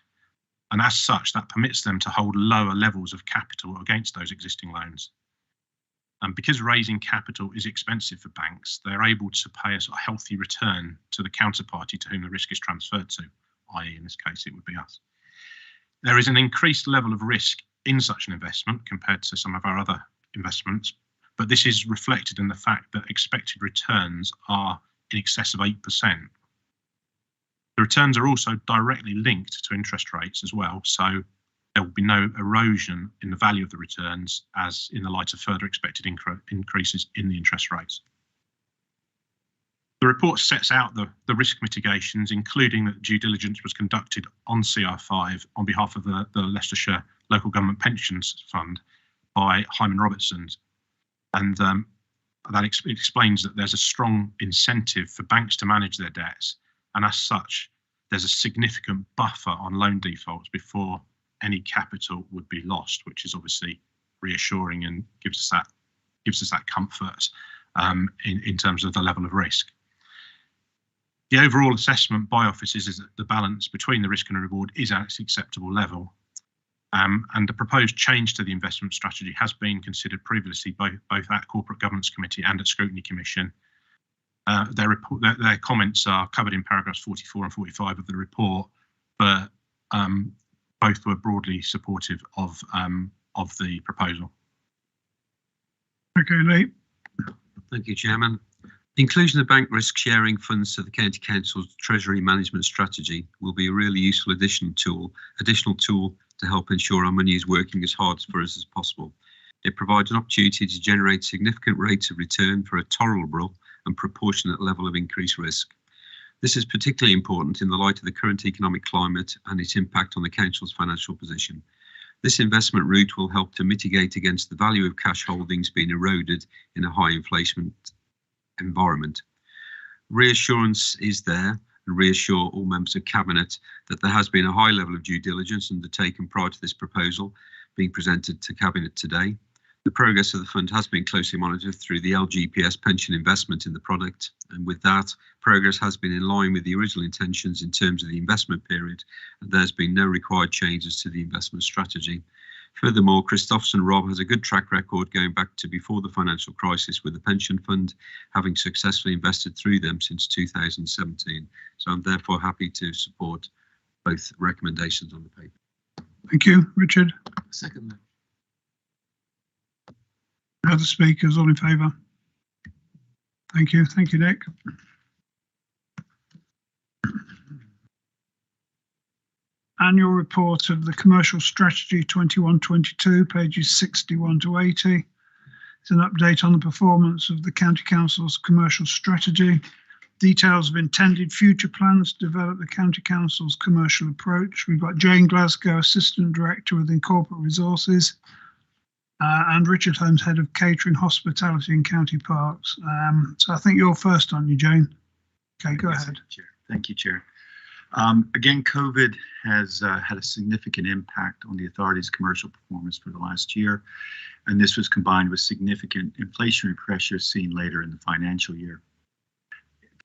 and as such that permits them to hold lower levels of capital against those existing loans. And because raising capital is expensive for banks, they're able to pay a sort of healthy return to the counterparty to whom the risk is transferred to, i.e. in this case it would be us. There is an increased level of risk in such an investment compared to some of our other investments, but this is reflected in the fact that expected returns are in excess of 8%. The returns are also directly linked to interest rates as well, so there will be no erosion in the value of the returns as in the light of further expected increases in the interest rates. The report sets out the risk mitigations, including that due diligence was conducted on CR5 on behalf of the Leicestershire Local Government Pensions Fund by Hyman Robertsons. And that explains that there's a strong incentive for banks to manage their debts, and as such, there's a significant buffer on loan defaults before any capital would be lost, which is obviously reassuring and gives us that comfort in terms of the level of risk. The overall assessment by offices is that the balance between the risk and the reward is at its acceptable level. And the proposed change to the investment strategy has been considered previously both at Corporate Governance Committee and at Scrutiny Commission. Their comments are covered in paragraphs 44 and 45 of the report, but both were broadly supportive of the proposal. Okay, Lee. Thank you, Chairman. The inclusion of bank risk sharing funds to the County Council's Treasury management strategy will be a really useful additional tool to help ensure our money is working as hard for us as possible. It provides an opportunity to generate significant rates of return for a tolerable and proportionate level of increased risk. This is particularly important in the light of the current economic climate and its impact on the Council's financial position. This investment route will help to mitigate against the value of cash holdings being eroded in a high inflation environment. Reassurance is there, and reassure all members of Cabinet that there has been a high level of due diligence undertaken prior to this proposal being presented to Cabinet today. The progress of the fund has been closely monitored through the LGPS pension investment in the product, and with that, progress has been in line with the original intentions in terms of the investment period, and there's been no required changes to the investment strategy. Furthermore, Christopherson Rob has a good track record going back to before the financial crisis with the pension fund, having successfully invested through them since 2017. So I'm therefore happy to support both recommendations on the paper. Thank you, Richard. Second. Other speakers, all in favour? Thank you. Thank you, Nick. Annual report of the Commercial Strategy 21-22, pages 61 to 80. It's an update on the performance of the County Council's commercial strategy. Details of intended future plans to develop the County Council's commercial approach. We've got Jane Glasgow, Assistant Director within Corporate Resources, and Richard Holmes, Head of Catering, Hospitality and County Parks. So I think you're first, aren't you, Jane? Okay, go ahead. Chair. Thank you, Chair. Again, COVID has had a significant impact on the authority's commercial performance for the last year, and this was combined with significant inflationary pressures seen later in the financial year.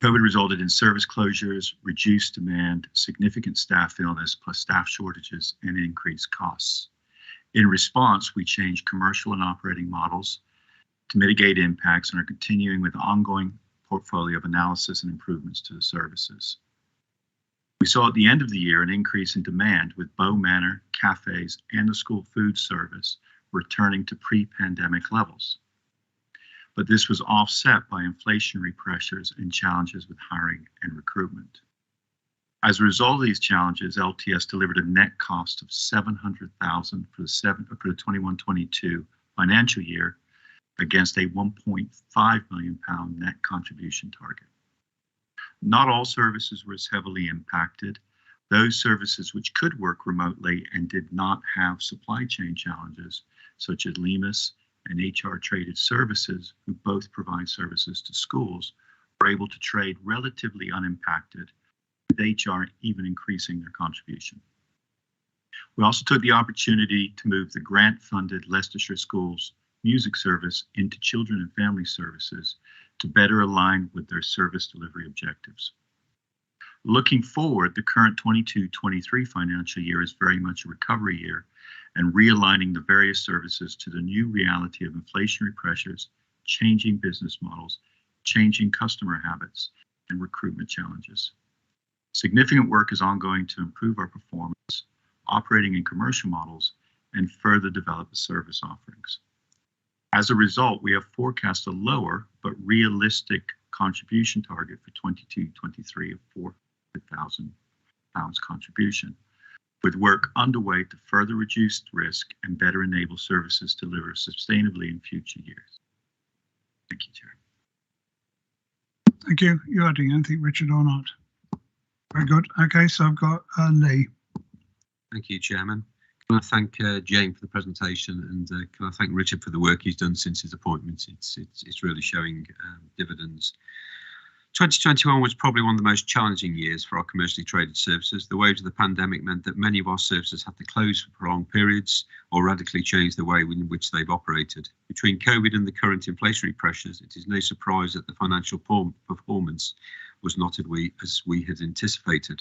COVID resulted in service closures, reduced demand, significant staff illness, plus staff shortages and increased costs. In response, we changed commercial and operating models to mitigate impacts and are continuing with the ongoing portfolio of analysis and improvements to the services. We saw at the end of the year an increase in demand with Bow Manor, cafes, and the school food service returning to pre-pandemic levels. But this was offset by inflationary pressures and challenges with hiring and recruitment. As a result of these challenges, LTS delivered a net cost of $700,000 for the 21-22 financial year against a £1.5 million net contribution target. Not all services were as heavily impacted. Those services which could work remotely and did not have supply chain challenges, such as LEMAS and HR Traded Services, who both provide services to schools, were able to trade relatively unimpacted, with HR even increasing their contribution. We also took the opportunity to move the grant-funded Leicestershire Schools music service into Children and Family Services to better align with their service delivery objectives. Looking forward, the current 22-23 financial year is very much a recovery year and realigning the various services to the new reality of inflationary pressures, changing business models, changing customer habits, and recruitment challenges. Significant work is ongoing to improve our performance, operating in commercial models, and further develop the service offerings. As a result, we have forecast a lower but realistic contribution target for 22-23 of £400,000 contribution, with work underway to further reduce risk and better enable services to deliver sustainably in future years. Thank you, Chair. Thank you. You're adding anything, Richard, or not? Very good. Okay, so I've got Lee. Thank you, Chairman. Can I thank Jane for the presentation, and can I thank Richard for the work he's done since his appointment? It's really showing dividends. 2021 was probably one of the most challenging years for our commercially traded services. The waves of the pandemic meant that many of our services had to close for prolonged periods or radically change the way in which they've operated. Between COVID and the current inflationary pressures, it is no surprise that the financial performance was not as we had anticipated.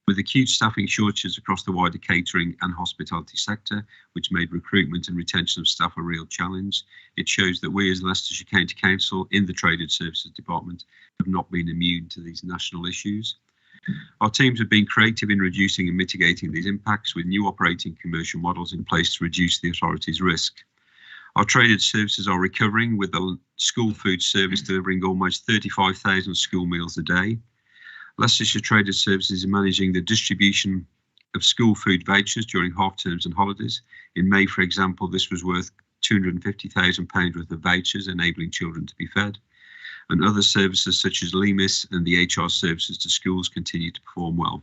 With acute staffing shortages across the wider catering and hospitality sector, which made recruitment and retention of staff a real challenge, it shows that we as Leicestershire County Council in the Traded Services Department have not been immune to these national issues. Our teams have been creative in reducing and mitigating these impacts with new operating commercial models in place to reduce the authority's risk. Our traded services are recovering, with the school food service delivering almost 35,000 school meals a day. Leicestershire Traded Services is managing the distribution of school food vouchers during half terms and holidays. In May, for example, this was worth £250,000 worth of vouchers, enabling children to be fed. And other services such as LEMIS and the HR services to schools continue to perform well.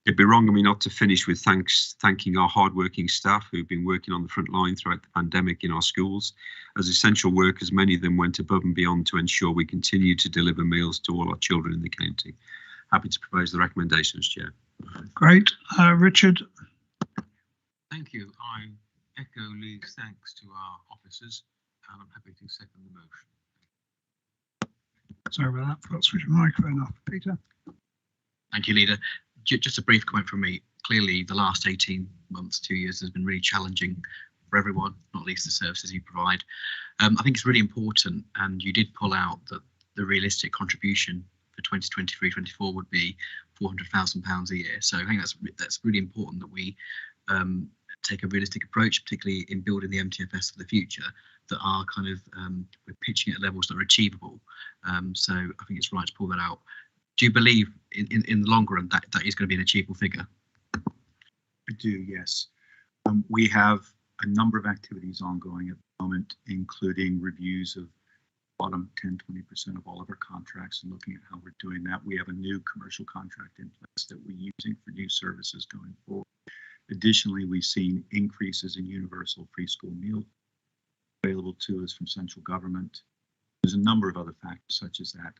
It'd be wrong of me not to finish with thanking our hardworking staff who've been working on the front line throughout the pandemic in our schools. As essential workers, many of them went above and beyond to ensure we continue to deliver meals to all our children in the county. Happy to propose the recommendations, Chair. Great. Richard? Thank you. I echo Lee's thanks to our officers, and I'm happy to second the motion. Sorry about that. Forgot to switch my microphone off. Peter? Thank you, Leader. Just a brief comment from me. Clearly, the last 18 months, 2 years has been really challenging for everyone, not least the services you provide. I think it's really important, and you did pull out that the realistic contribution for 2023-24 would be £400,000 a year. So I think that's really important that we take a realistic approach, particularly in building the MTFS for the future, that are kind of we're pitching at levels that are achievable. So I think it's right to pull that out. Do you believe in the long run that is going to be an achievable figure? I do, yes. We have a number of activities ongoing at the moment, including reviews of bottom 10-20% of all of our contracts and looking at how we're doing that. We have a new commercial contract in place that we're using for new services going forward. Additionally, we've seen increases in universal preschool meals available to us from central government. There's a number of other factors such as that.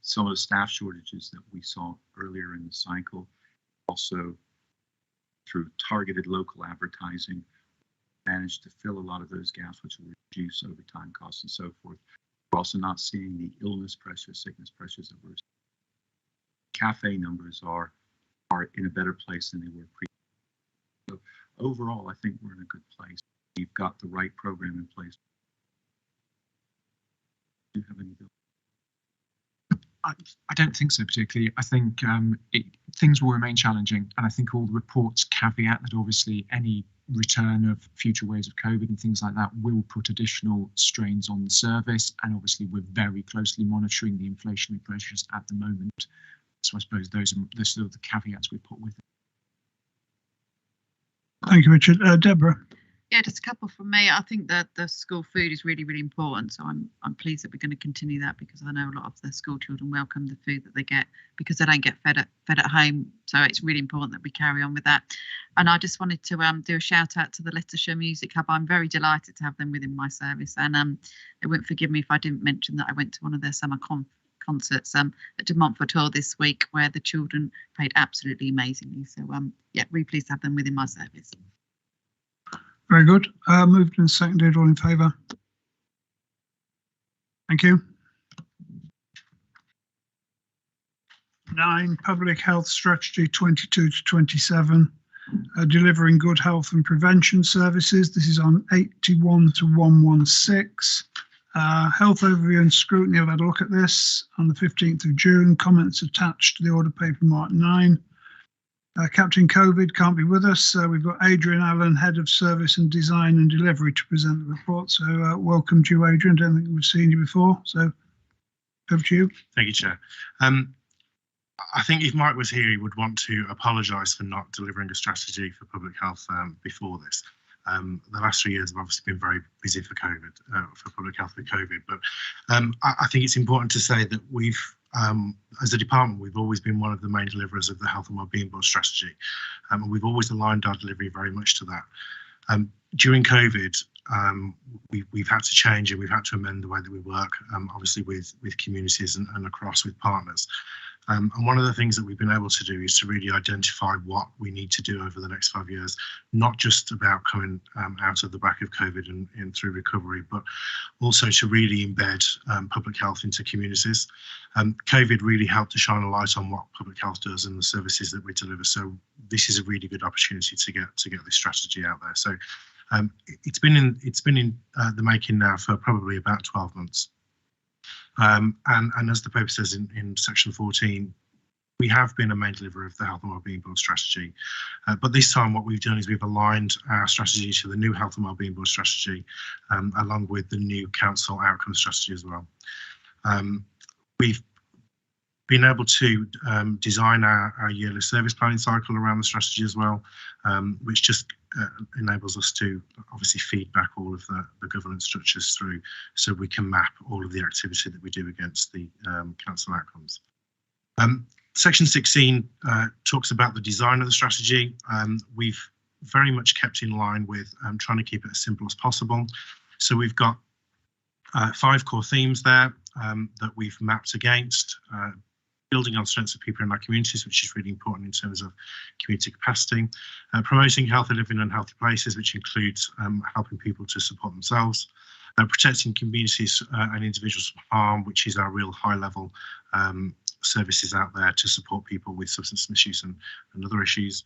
Some of the staff shortages that we saw earlier in the cycle, also through targeted local advertising, managed to fill a lot of those gaps, which will reduce overtime costs and so forth. We're also not seeing the illness pressures, sickness pressures that we're seeing. Cafe numbers are in a better place than they were pre. So overall, I think we're in a good place. We've got the right program in place. Do you have any? I don't think so particularly. I think things will remain challenging, and I think all the reports caveat that obviously any return of future waves of COVID and things like that will put additional strains on the service, and obviously we're very closely monitoring the inflationary pressures at the moment. So I suppose those are sort of the caveats we put with it. Thank you, Richard. Deborah? Yeah, just a couple from me. I think that the school food is really, really important. So I'm pleased that we're going to continue that, because I know a lot of the school children welcome the food that they get because they don't get fed at home. So it's really important that we carry on with that. And I just wanted to do a shout out to the Leicestershire Music Hub. I'm very delighted to have them within my service, and they wouldn't forgive me if I didn't mention that I went to one of their summer concerts at De Montfort Hall this week, where the children played absolutely amazingly. So yeah, really pleased to have them within my service. Very good. Moved and seconded. All in favour? Thank you. 9, Public Health Strategy 22 to 27, delivering good health and prevention services. This is on 81 to 116. Health overview and scrutiny. I've had a look at this on the 15th of June. Comments attached to the order paper marked 9. Captain COVID can't be with us. We've got Adrian Allen, Head of Service and Design and Delivery, to present the report. So welcome to you, Adrian. Don't think we've seen you before. So over to you. Thank you, Chair. I think if Mike was here, he would want to apologise for not delivering a strategy for public health before this. The last 3 years have obviously been very busy for COVID, for public health with COVID. But I think it's important to say that we've, as a department, we've always been one of the main deliverers of the Health and Wellbeing Board strategy, and we've always aligned our delivery very much to that. During COVID, we've had to change and we've had to amend the way that we work, obviously with communities and across with partners. And one of the things that we've been able to do is to really identify what we need to do over the next 5 years, not just about coming out of the back of COVID and through recovery, but also to really embed public health into communities. COVID really helped to shine a light on what public health does and the services that we deliver. So this is a really good opportunity to get this strategy out there. So it's been in the making now for probably about 12 months. And as the paper says in section 14, we have been a main deliverer of the Health and Wellbeing Board strategy, but this time what we've done is we've aligned our strategy to the new Health and Wellbeing Board strategy, along with the new Council Outcome strategy as well. We've been able to design our yearly service planning cycle around the strategy as well, which just enables us to obviously feed back all of the governance structures through, so we can map all of the activity that we do against the council outcomes. Section 16 talks about the design of the strategy. We've very much kept in line with trying to keep it as simple as possible. So we've got 5 core themes there that we've mapped against. Building on strengths of people in our communities, which is really important in terms of community capacity. Promoting healthy living and healthy places, which includes helping people to support themselves. Protecting communities and individuals from harm, which is our real high level services out there to support people with substance misuse and other issues.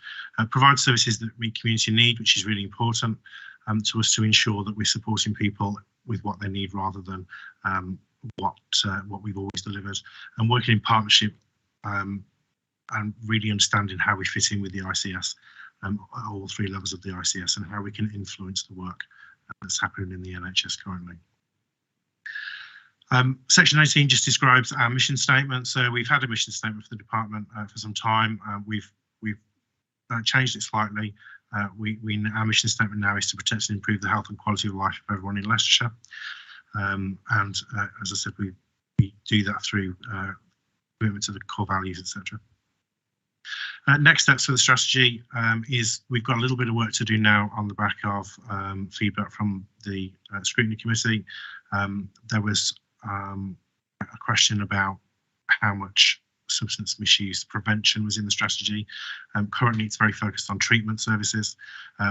Provide services that meet community need, which is really important to us, to ensure that we're supporting people with what they need rather than what we've always delivered, and working in partnership and really understanding how we fit in with the ICS, at all 3 levels of the ICS, and how we can influence the work that's happening in the NHS currently. Section 18 just describes our mission statement. So we've had a mission statement for the department for some time. We've changed it slightly. Our mission statement now is to protect and improve the health and quality of life of everyone in Leicestershire. As I said, we do that through commitment to the core values, etc. Next steps for the strategy is we've got a little bit of work to do now on the back of feedback from the scrutiny committee. There was a question about how much substance misuse prevention was in the strategy. Currently, it's very focused on treatment services.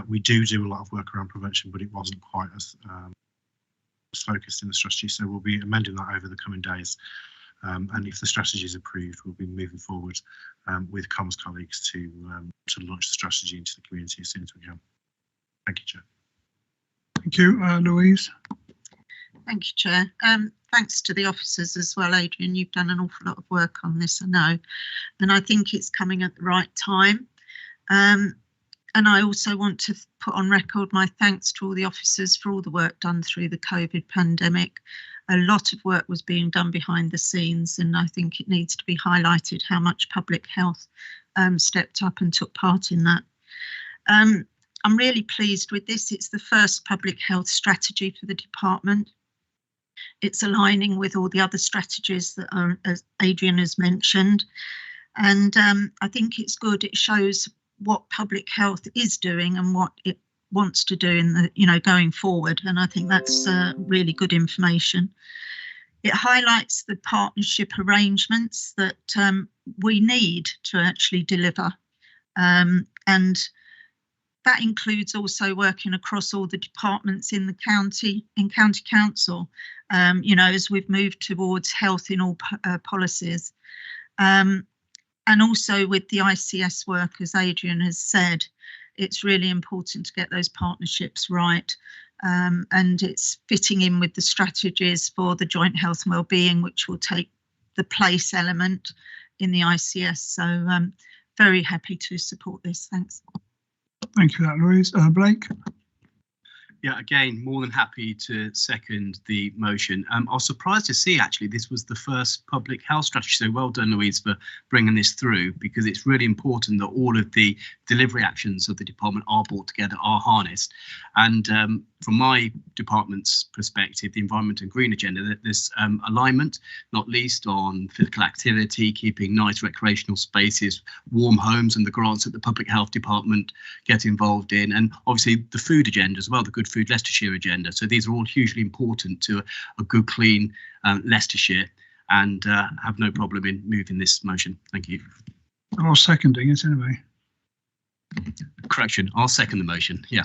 We do a lot of work around prevention, but it wasn't quite as focused in the strategy, so we'll be amending that over the coming days, and if the strategy is approved, we'll be moving forward with comms colleagues to launch the strategy into the community as soon as we can. Thank you, Chair. Thank you, Louise. Thank you, Chair. Thanks to the officers as well, Adrian. You've done an awful lot of work on this, I know, and I think it's coming at the right time. And I also want to put on record my thanks to all the officers for all the work done through the COVID pandemic. A lot of work was being done behind the scenes, and I think it needs to be highlighted how much public health stepped up and took part in that. I'm really pleased with this. It's the first public health strategy for the department. It's aligning with all the other strategies that as Adrian has mentioned. And I think it's good. It shows what public health is doing and what it wants to do in the, going forward. And I think that's really good information. It highlights the partnership arrangements that we need to actually deliver. And that includes also working across all the departments in the county council, as we've moved towards health in all policies. And also with the ICS work, as Adrian has said, it's really important to get those partnerships right. And it's fitting in with the strategies for the joint health and wellbeing, which will take the place element in the ICS. So very happy to support this. Thanks. Thank you for that, Louise. Blake? Yeah, again, more than happy to second the motion. I was surprised to see, actually, this was the first public health strategy. So well done, Louise, for bringing this through, because it's really important that all of the delivery actions of the department are brought together, are harnessed. And from my department's perspective, the environment and green agenda, there's alignment, not least on physical activity, keeping nice recreational spaces, warm homes, and the grants that the public health department get involved in. And obviously the food agenda as well, the Good Food Leicestershire agenda. So these are all hugely important to a good, clean Leicestershire, and have no problem in moving this motion. Thank you. Or seconding it anyway. Correction, I'll second the motion. Yeah.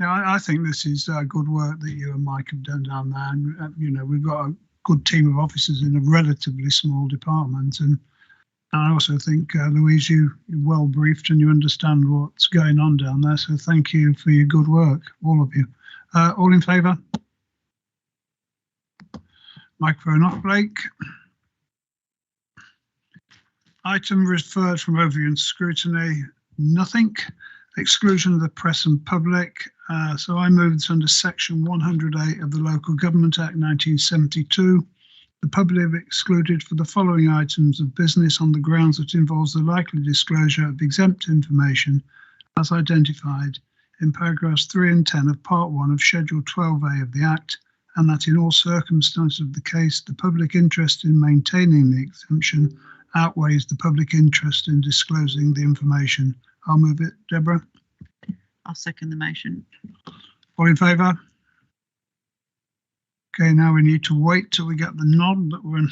Yeah, I think this is good work that you and Mike have done down there. And, we've got a good team of officers in a relatively small department. And I also think, Louise, you're well briefed and you understand what's going on down there. So thank you for your good work, all of you. All in favour? Microphone off, Blake. Item referred from overview and scrutiny, nothing. Exclusion of the press and public. So I move this under section 108 of the Local Government Act 1972. The public are excluded for the following items of business on the grounds that involves the likely disclosure of exempt information as identified in paragraphs 3 and 10 of Part 1 of Schedule 12A of the Act, and that in all circumstances of the case, the public interest in maintaining the exemption outweighs the public interest in disclosing the information. I'll move it. Deborah? I'll second the motion. All in favour? Okay, now we need to wait till we get the nod that we're